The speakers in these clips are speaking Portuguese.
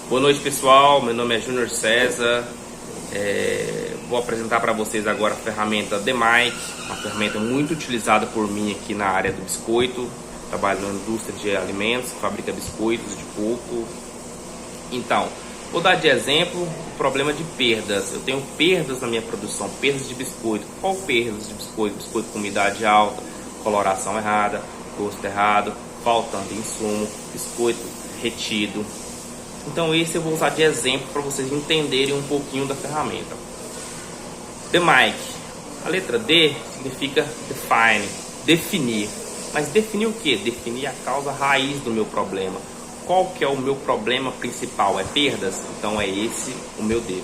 Boa noite, pessoal. Meu nome é Júnior César. Vou apresentar para vocês agora a ferramenta TheMike, uma ferramenta muito utilizada por mim aqui na área do biscoito. Trabalho na indústria de alimentos, fabrica biscoitos de coco. Então, vou dar de exemplo o problema de perdas. Eu tenho perdas na minha produção, perdas de biscoito. Qual perdas de biscoito? Biscoito com umidade alta, coloração errada, gosto errado, faltando insumo, biscoito retido. Então esse eu vou usar de exemplo para vocês entenderem um pouquinho da ferramenta. TheMike. A letra D significa define, definir. Mas definir o que? Definir a causa raiz do meu problema. Qual que é o meu problema principal? É perdas? Então é esse o meu D.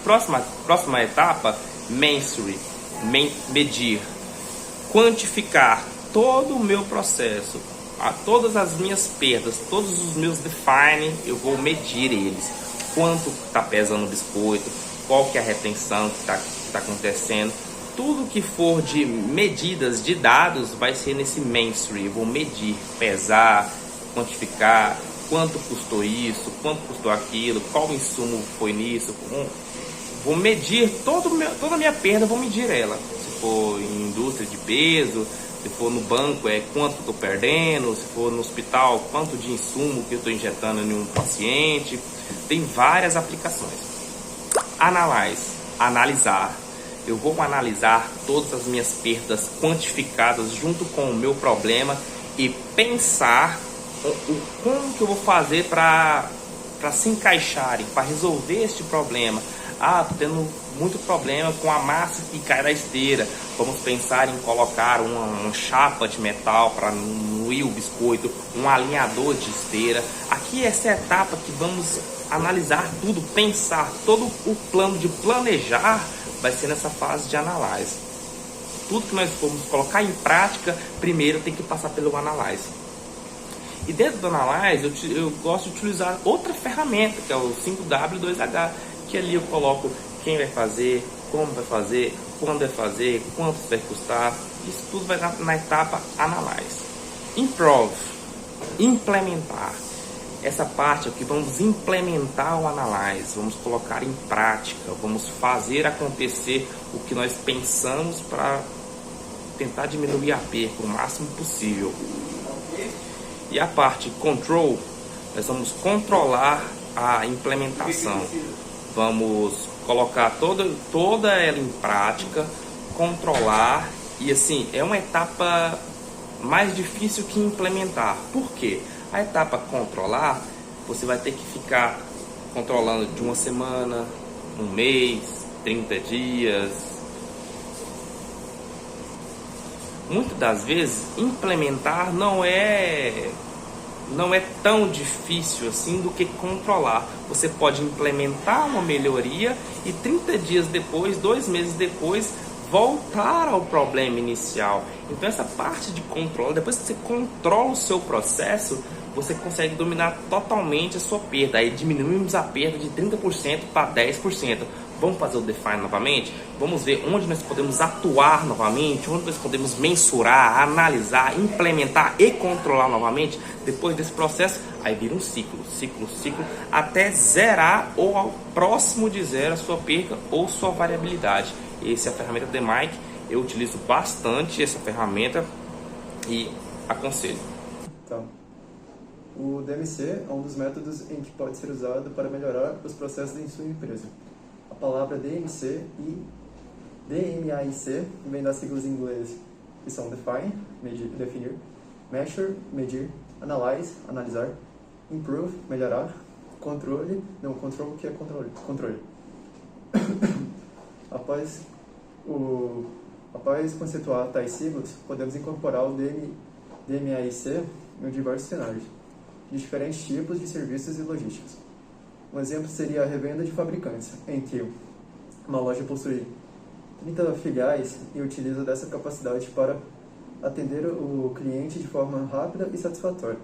Próxima etapa, measure, medir. Quantificar todo o meu processo. Todas as minhas perdas, todos os meus define, eu vou medir eles. Quanto está pesando o biscoito, qual que é a retenção que está acontecendo. Tudo que for de medidas, de dados, vai ser nesse measure. Eu vou medir, pesar, quantificar, quanto custou isso, quanto custou aquilo, qual insumo foi nisso. Vou medir toda a minha perda, vou medir ela. Se for em indústria de peso, se for no banco, quanto estou perdendo. Se for no hospital, quanto de insumo que eu estou injetando em um paciente. Tem várias aplicações. Analyze, analisar. Eu vou analisar todas as minhas perdas quantificadas junto com o meu problema e pensar como que eu vou fazer para se encaixarem, para resolver este problema. Estou tendo muito problema com a massa que cai da esteira. Vamos pensar em colocar uma chapa de metal para moer o biscoito, um alinhador de esteira. Aqui essa é a etapa que vamos analisar tudo, pensar. Todo o plano de planejar vai ser nessa fase de analyze. Tudo que nós formos colocar em prática, primeiro tem que passar pelo analyze. E dentro do analyze eu gosto de utilizar outra ferramenta, que é o 5W2H, que ali eu coloco quem vai fazer, como vai fazer, quando vai fazer, quanto vai custar. Isso tudo vai na etapa Analyze. Improve, implementar. Essa parte aqui vamos implementar o Analyze, vamos colocar em prática, vamos fazer acontecer o que nós pensamos para tentar diminuir a perda o máximo possível. E a parte Control, nós vamos controlar a implementação. Vamos colocar toda ela em prática, controlar, e assim, é uma etapa mais difícil que implementar. Por quê? A etapa controlar, você vai ter que ficar controlando de uma semana, um mês, 30 dias. Muitas das vezes, implementar não é tão difícil assim do que controlar. Você pode implementar uma melhoria e 30 dias depois, 2 meses depois, voltar ao problema inicial. Então essa parte de controle, depois que você controla o seu processo, você consegue dominar totalmente a sua perda. Aí diminuímos a perda de 30% para 10%. Vamos fazer o define novamente? Vamos ver onde nós podemos atuar novamente, onde nós podemos mensurar, analisar, implementar e controlar novamente. Depois desse processo, aí vira um ciclo, até zerar ou ao próximo de zero a sua perda ou sua variabilidade. Essa é a ferramenta TheMike. Eu utilizo bastante essa ferramenta e aconselho. Então, o DMC é um dos métodos em que pode ser usado para melhorar os processos da sua empresa. A palavra DMC e DMAIC vem das siglas em inglês, que são define, definir, measure, medir, analyze, analisar, improve, melhorar, control, que é controle. Após conceituar tais siglas, podemos incorporar o DMAIC em diversos cenários, de diferentes tipos de serviços e logísticas. Um exemplo seria a revenda de fabricantes, em que uma loja possui 30 filiais e utiliza dessa capacidade para atender o cliente de forma rápida e satisfatória.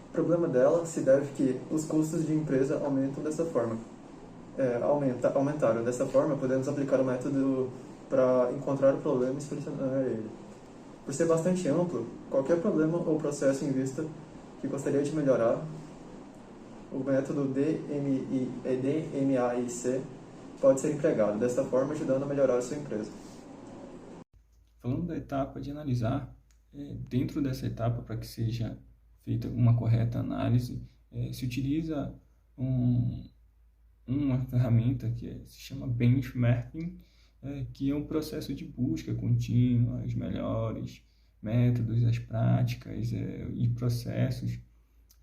O problema dela se deve que os custos de empresa aumentam dessa forma. Aumentaram. Dessa forma, podemos aplicar o método para encontrar o problema e solucionar ele. Por ser bastante amplo, qualquer problema ou processo em vista que gostaria de melhorar, o método DMAIC pode ser empregado, desta forma ajudando a melhorar a sua empresa. Falando da etapa de analisar, dentro dessa etapa, para que seja feita uma correta análise, se utiliza uma ferramenta que se chama benchmarking, que é um processo de busca contínua, os melhores métodos, as práticas e processos,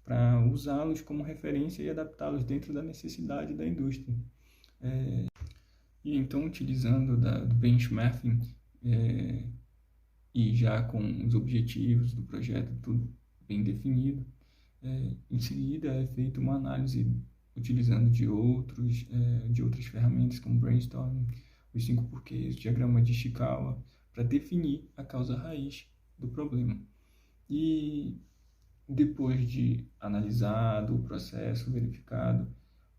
para usá-los como referência e adaptá-los dentro da necessidade da indústria. E então, utilizando do benchmarking, e já com os objetivos do projeto tudo bem definido, em seguida é feita uma análise utilizando de outras ferramentas como brainstorming, os 5 porquês, o diagrama de Ishikawa, para definir a causa raiz do problema. E depois de analisado o processo, verificado,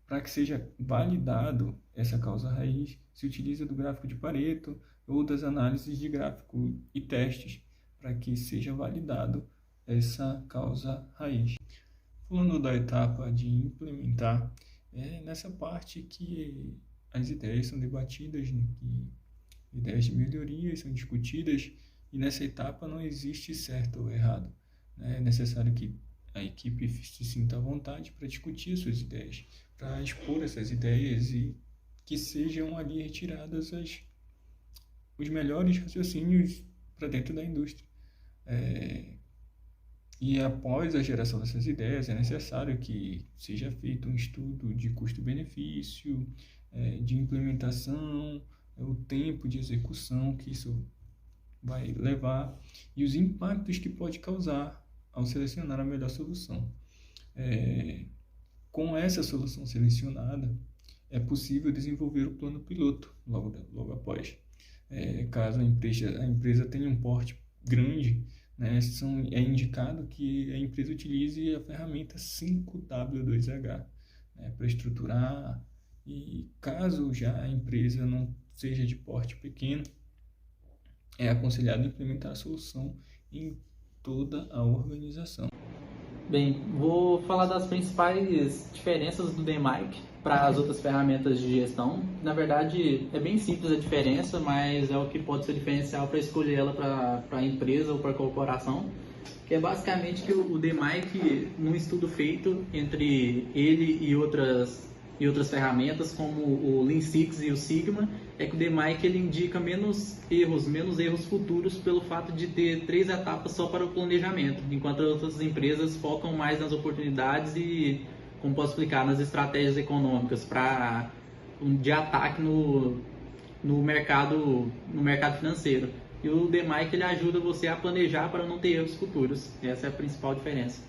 para que seja validado essa causa raiz, se utiliza do gráfico de Pareto ou das análises de gráfico e testes, para que seja validado essa causa raiz. Falando da etapa de implementar, é nessa parte que as ideias são debatidas, né, que ideias de melhorias são discutidas, e nessa etapa não existe certo ou errado. É necessário que a equipe se sinta à vontade para discutir suas ideias, para expor essas ideias e que sejam ali retiradas os melhores raciocínios para dentro da indústria. E após a geração dessas ideias, é necessário que seja feito um estudo de custo-benefício, de implementação, o tempo de execução que isso vai levar e os impactos que pode causar ao selecionar a melhor solução. Com essa solução selecionada, é possível desenvolver o plano piloto logo após. Caso a empresa tenha um porte grande, né, é indicado que a empresa utilize a ferramenta 5W2H, né, para estruturar, e caso já a empresa não seja de porte pequeno, é aconselhado implementar a solução em toda a organização. Bem, vou falar das principais diferenças do DMAIC para as outras ferramentas de gestão. Na verdade, é bem simples a diferença, mas é o que pode ser diferencial para escolher ela para a empresa ou para a corporação, que é basicamente que o DMAIC, num estudo feito entre ele e outras ferramentas como o Lean Six e o Sigma, é que o DMAIC ele indica menos erros futuros pelo fato de ter 3 etapas só para o planejamento, enquanto as outras empresas focam mais nas oportunidades e, como posso explicar, nas estratégias econômicas de ataque no mercado financeiro. E o DMAIC ele ajuda você a planejar para não ter erros futuros. Essa é a principal diferença.